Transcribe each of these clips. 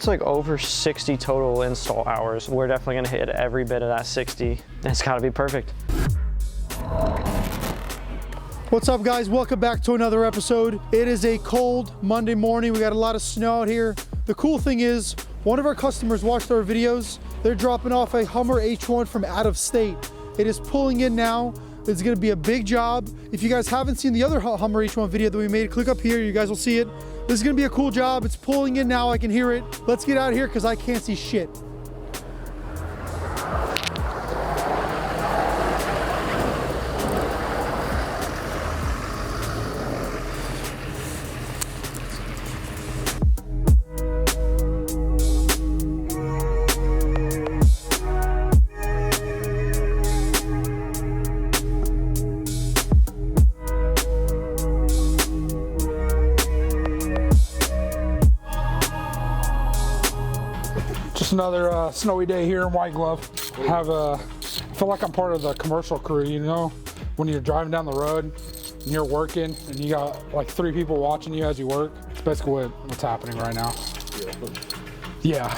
It's like over 60 total install hours. We're definitely gonna hit every bit of that 60. It's gotta be perfect. What's up, guys? Welcome back to another episode. It is a cold Monday morning. We got a lot of snow out here. The cool thing is, one of our customers watched our videos. They're dropping off a Hummer H1 from out of state. It is pulling in now. It's gonna be a big job. If you guys haven't seen the other Hummer H1 video that we made, click up here, you guys will see it. This is gonna be a cool job. It's pulling in now, I can hear it. Let's get out of here because I can't see shit. Another snowy day here in White Glove. I feel like I'm part of the commercial crew, you know, when you're driving down the road and you're working and you got like 3 people watching you as you work. It's basically what's happening right now. Yeah.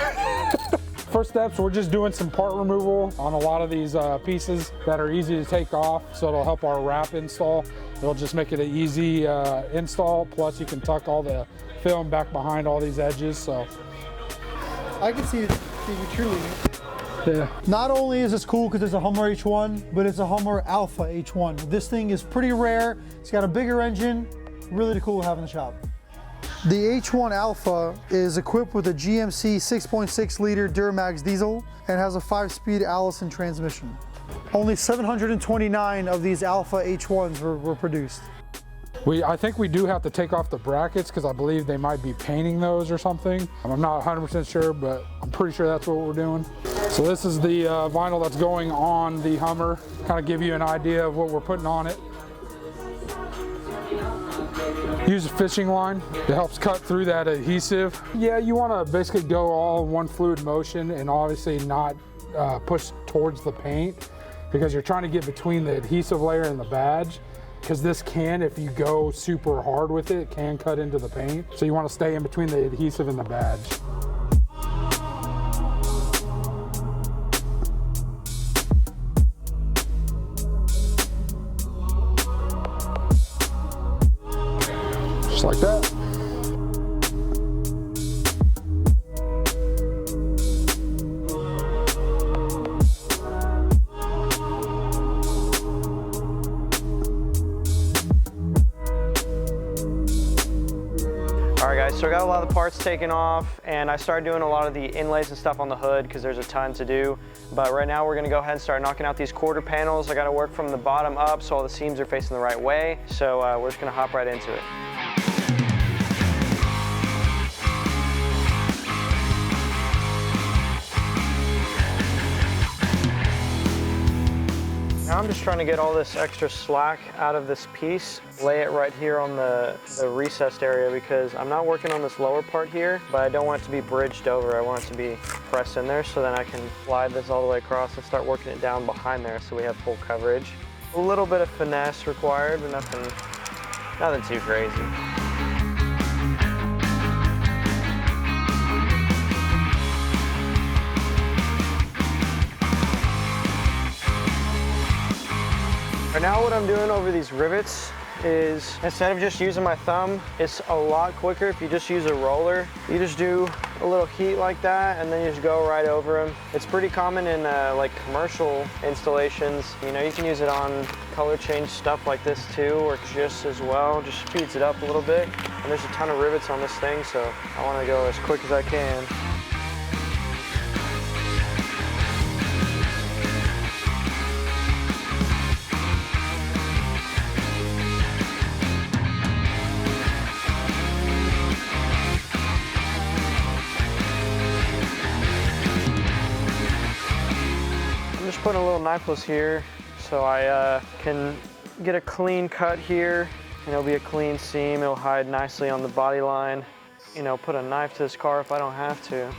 First steps, we're just doing some part removal on a lot of these pieces that are easy to take off, so it'll help our wrap install. It'll just make it an easy install, plus you can tuck all the film back behind all these edges. So I can see it truly. Yeah. Not only is this cool because it's a Hummer H1, but it's a Hummer Alpha H1. This thing is pretty rare. It's got a bigger engine. Really cool to have in the shop. The H1 Alpha is equipped with a GMC 6.6 liter Duramax diesel and has a 5-speed Allison transmission. Only 729 of these Alpha H1s were produced. I think we do have to take off the brackets because I believe they might be painting those or something. I'm not 100% sure, but I'm pretty sure that's what we're doing. So this is the vinyl that's going on the Hummer. Kind of give you an idea of what we're putting on it. Use a fishing line. It helps cut through that adhesive. Yeah, you want to basically go all in one fluid motion and obviously not push towards the paint because you're trying to get between the adhesive layer and the badge. Because this can, if you go super hard with it, can cut into the paint. So you want to stay in between the adhesive and the badge. Just like that. So I got a lot of the parts taken off and I started doing a lot of the inlays and stuff on the hood because there's a ton to do. But right now we're gonna go ahead and start knocking out these quarter panels. I gotta work from the bottom up so all the seams are facing the right way. So we're just gonna hop right into it. Now I'm just trying to get all this extra slack out of this piece, lay it right here on the recessed area because I'm not working on this lower part here, but I don't want it to be bridged over. I want it to be pressed in there so then I can slide this all the way across and start working it down behind there so we have full coverage. A little bit of finesse required, but nothing too crazy. Right now what I'm doing over these rivets is instead of just using my thumb, it's a lot quicker if you just use a roller. You just do a little heat like that and then you just go right over them. It's pretty common in like commercial installations. You know, you can use it on color change stuff like this too, works just as well. Just speeds it up a little bit. And there's a ton of rivets on this thing, so I want to go as quick as I can. Putting a little knifeless here so I can get a clean cut here and it'll be a clean seam. It'll hide nicely on the body line. You know, put a knife to this car if I don't have to.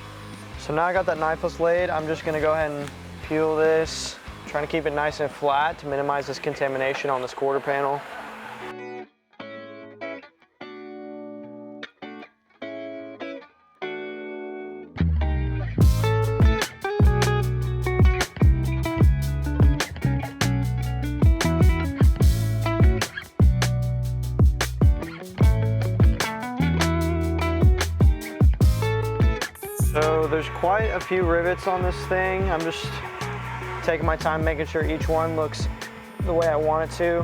So now I got that knifeless laid, I'm just gonna go ahead and peel this, trying to keep it nice and flat to minimize this contamination on this quarter panel. So there's quite a few rivets on this thing. I'm just taking my time making sure each one looks the way I want it to.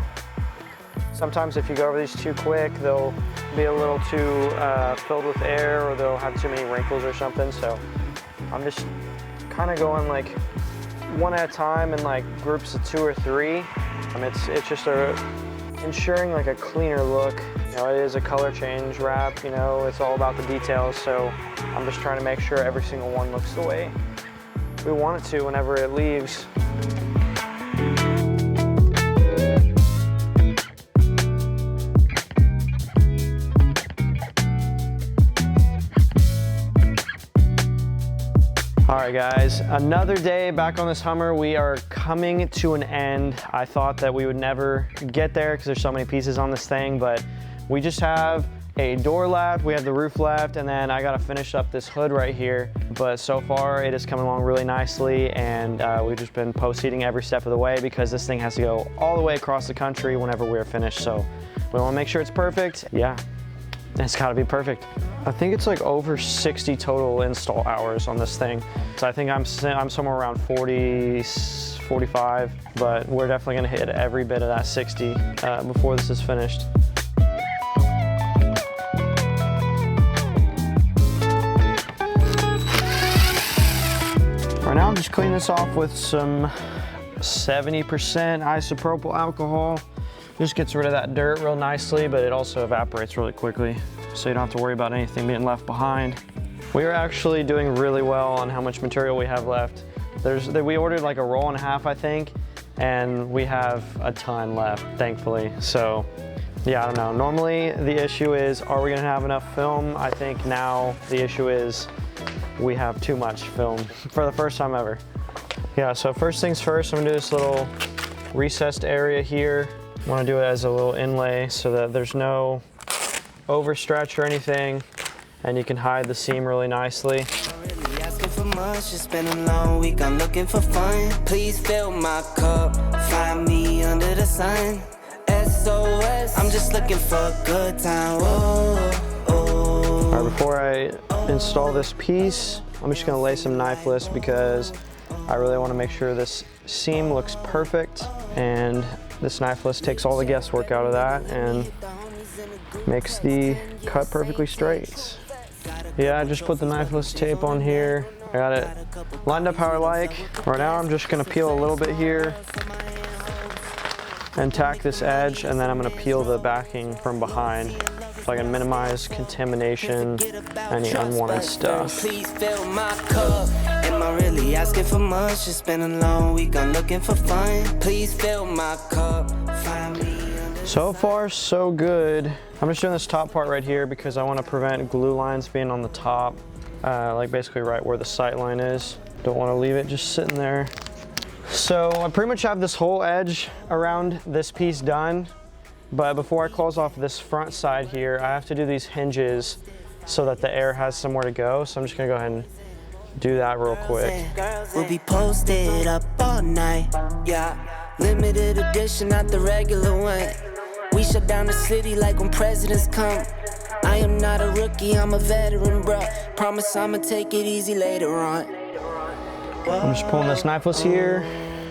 Sometimes if you go over these too quick, they'll be a little too filled with air, or they'll have too many wrinkles or something. So I'm just kind of going like one at a time in like groups of 2 or 3. It's just ensuring like a cleaner look. You know, it is a color change wrap, you know, it's all about the details. So I'm just trying to make sure every single one looks the way we want it to whenever it leaves. All right guys, another day back on this Hummer. We are coming to an end. I thought that we would never get there because there's so many pieces on this thing, but we just have a door left, we have the roof left, and then I gotta finish up this hood right here. But so far it is coming along really nicely, and we've just been post-heating every step of the way because this thing has to go all the way across the country whenever we're finished. So we wanna make sure it's perfect. Yeah, it's gotta be perfect. I think it's like over 60 total install hours on this thing. So I think I'm somewhere around 40, 45, but we're definitely gonna hit every bit of that 60 before this is finished. Right now I'm just cleaning this off with some 70% isopropyl alcohol. Just gets rid of that dirt real nicely, but it also evaporates really quickly, so you don't have to worry about anything being left behind. We are actually doing really well on how much material we have left. We ordered like a roll and a half, I think, and we have a ton left, thankfully. So yeah, I don't know. Normally the issue is, are we gonna have enough film? I think now the issue is we have too much film for the first time ever. Yeah, so first things first, I'm gonna do this little recessed area here. I want to do it as a little inlay so that there's no overstretch or anything, and you can hide the seam really nicely. Just been a long week, I'm looking for fun. Please fill my cup, find me under the sun. SOS, I'm just looking for a good time. Oh, oh. All right, before I install this piece, I'm just gonna lay some knifeless because I really want to make sure this seam looks perfect, and this knifeless takes all the guesswork out of that and makes the cut perfectly straight. Yeah, I just put the knifeless tape on here. I got it lined up how I like. Right now I'm just gonna peel a little bit here and tack this edge, and then I'm gonna peel the backing from behind so I can minimize contamination, any unwanted stuff. Please fill my cup. Am I really asking for much? It's been a long week, I'm looking for fun. Please fill my cup. Find me. So far, so good. I'm just doing this top part right here because I want to prevent glue lines being on the top, like basically right where the sight line is. Don't want to leave it just sitting there. So I pretty much have this whole edge around this piece done, but before I close off this front side here, I have to do these hinges so that the air has somewhere to go. So I'm just gonna go ahead and do that real quick. We'll be posted up all night, yeah. Limited edition, not the regular one. We shut down the city like when presidents come. I am not a rookie, I'm a veteran, bruh. Promise I'ma take it easy later on. I'm just pulling this knifeless here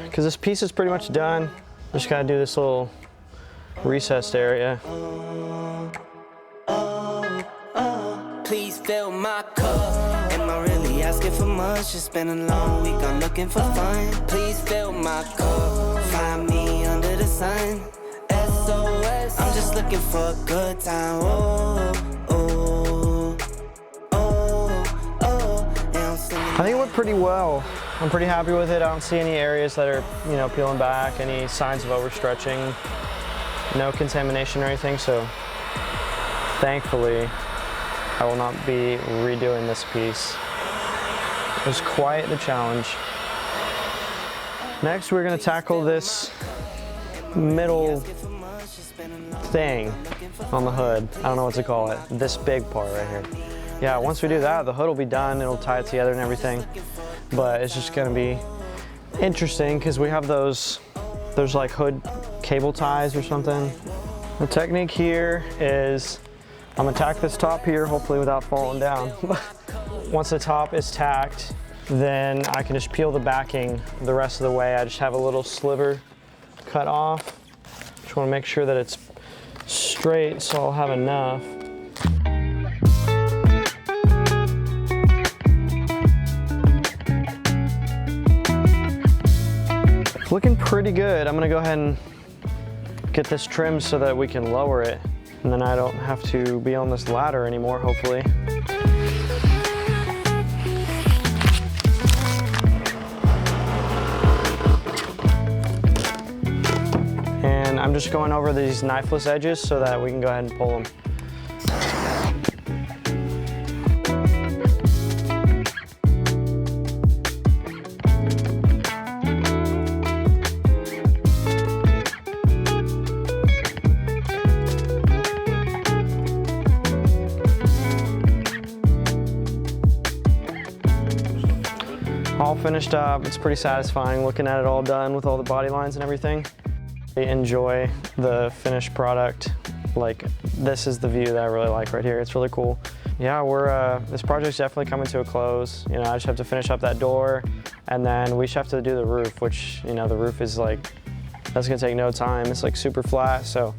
because this piece is pretty much done. Just gotta do this little recessed area. Please fill my cup. Am I really asking for much? It's been a long week, I'm looking for fun. Please fill my cup. Find me under the sun. SOS, I'm just looking for a good time. Oh, oh, oh, oh. I think it went pretty well. I'm pretty happy with it. I don't see any areas that are, you know, peeling back, any signs of overstretching, no contamination or anything. So thankfully, I will not be redoing this piece. It was quite the challenge. Next, we're gonna tackle this middle thing on the hood. I don't know what to call it. This big part right here. Yeah, once we do that, the hood will be done. It'll tie it together and everything. But it's just gonna be interesting because we have there's like hood cable ties or something. The technique here is I'm gonna tack this top here, hopefully without falling down. once the top is tacked, then I can just peel the backing the rest of the way. I just have a little sliver cut off. Just want to make sure that it's straight so I'll have enough. It's looking pretty good. I'm gonna go ahead and get this trimmed so that we can lower it, and then I don't have to be on this ladder anymore, hopefully. And I'm just going over these knifeless edges so that we can go ahead and pull them. All finished up. It's pretty satisfying looking at it all done with all the body lines and everything. I enjoy the finished product. Like, this is the view that I really like right here. It's really cool. Yeah, this project's definitely coming to a close. You know, I just have to finish up that door, and then we just have to do the roof, which, you know, the roof is like, that's gonna take no time. It's like super flat, so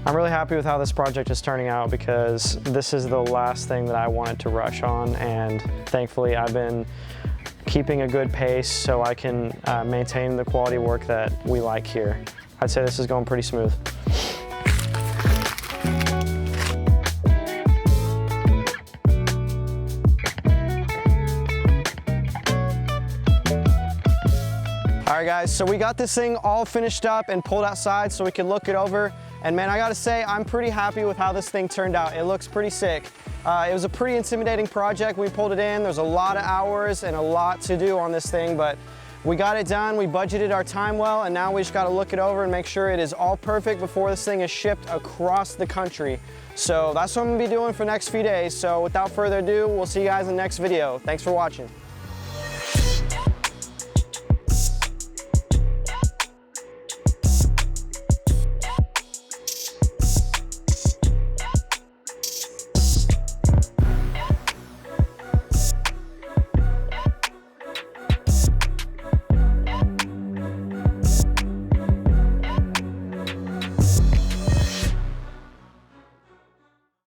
I'm really happy with how this project is turning out because this is the last thing that I wanted to rush on, and thankfully I've been keeping a good pace so I can maintain the quality work that we like here. I'd say this is going pretty smooth. All right guys, so we got this thing all finished up and pulled outside so we can look it over. And man, I gotta say, I'm pretty happy with how this thing turned out. It looks pretty sick. It was a pretty intimidating project. We pulled it in. There's a lot of hours and a lot to do on this thing, but we got it done. We budgeted our time well, and now we just gotta look it over and make sure it is all perfect before this thing is shipped across the country. So that's what I'm gonna be doing for the next few days. So without further ado, we'll see you guys in the next video. Thanks for watching.